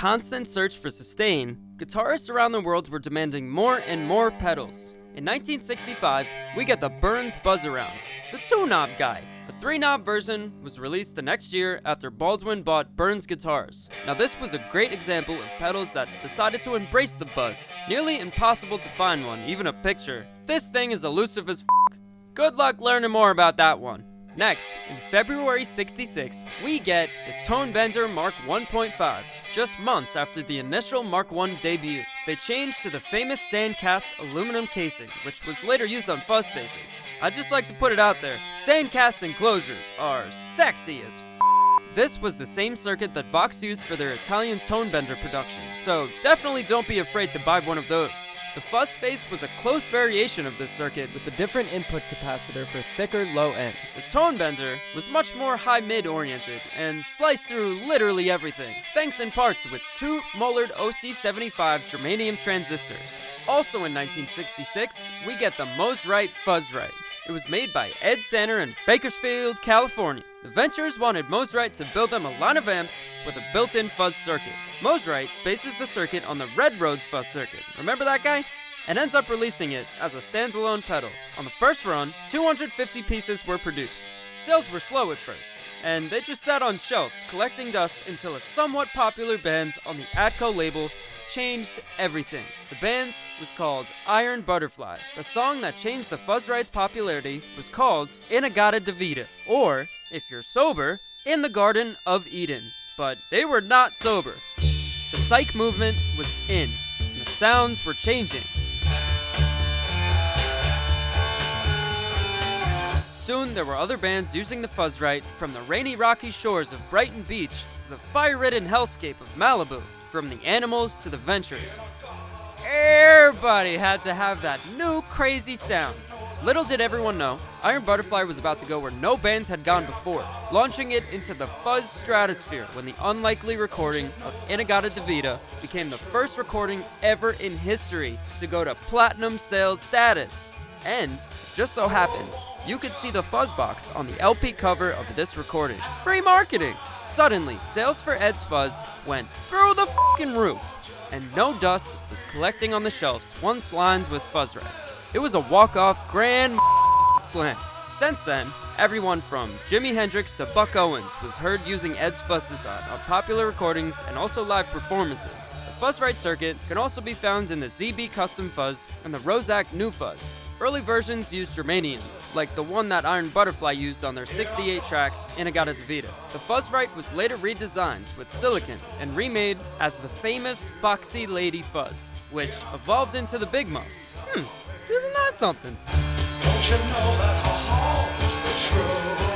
constant search for sustain, guitarists around the world were demanding more and more pedals. In 1965, we get the Burns Buzz-Around, the 2-knob guy. A 3-knob version was released the next year after Baldwin bought Burns guitars. Now this was a great example of pedals that decided to embrace the buzz. Nearly impossible to find one, even a picture. This thing is elusive as f***. Good luck learning more about that one. Next, in February '66, we get the Tone Bender Mark 1.5. Just months after the initial Mark I debut, they changed to the famous sand-cast aluminum casing, which was later used on Fuzz faces. I'd just like to put it out there, sand-cast enclosures are sexy as f***. This was the same circuit that Vox used for their Italian Tone Bender production, so definitely don't be afraid to buy one of those. The Fuzz face was a close variation of this circuit with a different input capacitor for thicker low ends. The Tone Bender was much more high-mid oriented and sliced through literally everything, thanks in part to its 2 Mollard OC75 germanium transistors. Also in 1966, we get the Mosrite Fuzzrite. It was made by Ed Sanner in Bakersfield, California. The Ventures wanted Mosrite to build them a line of amps with a built-in fuzz circuit. Mosrite bases the circuit on the Red Rhodes fuzz circuit. Remember that guy? And ends up releasing it as a standalone pedal. On the first run, 250 pieces were produced. Sales were slow at first, and they just sat on shelves collecting dust until a somewhat popular band on the Atco label changed everything. The band was called Iron Butterfly. The song that changed the Fuzzrite's popularity was called In-A-Gadda-Da-Vida, or, if you're sober, In the Garden of Eden. But they were not sober. The psych movement was in, and the sounds were changing. Soon there were other bands using the Fuzzrite, from the rainy rocky shores of Brighton Beach to the fire-ridden hellscape of Malibu. From the Animals to the Ventures. Everybody had to have that new crazy sound. Little did everyone know, Iron Butterfly was about to go where no band had gone before, launching it into the fuzz stratosphere when the unlikely recording of In-A-Gadda-Da-Vida became the first recording ever in history to go to platinum sales status. And, just so happened, you could see the fuzz box on the LP cover of this recording. Free marketing! Suddenly, sales for Ed's Fuzz went through the f***ing roof, and no dust was collecting on the shelves once lined with Fuzzrites. It was a walk-off grand slam. Since then, everyone from Jimi Hendrix to Buck Owens was heard using Ed's Fuzz design on popular recordings and also live performances. The Fuzzrite circuit can also be found in the ZB Custom Fuzz and the Rosac New Fuzz. Early versions used germanium, like the one that Iron Butterfly used on their 68-track In-A-Gadda-Da-Vida. The Fuzzrite was later redesigned with silicon and remade as the famous Foxy Lady Fuzz, which evolved into the Big Muff. Isn't that something? Don't you know that always the truth?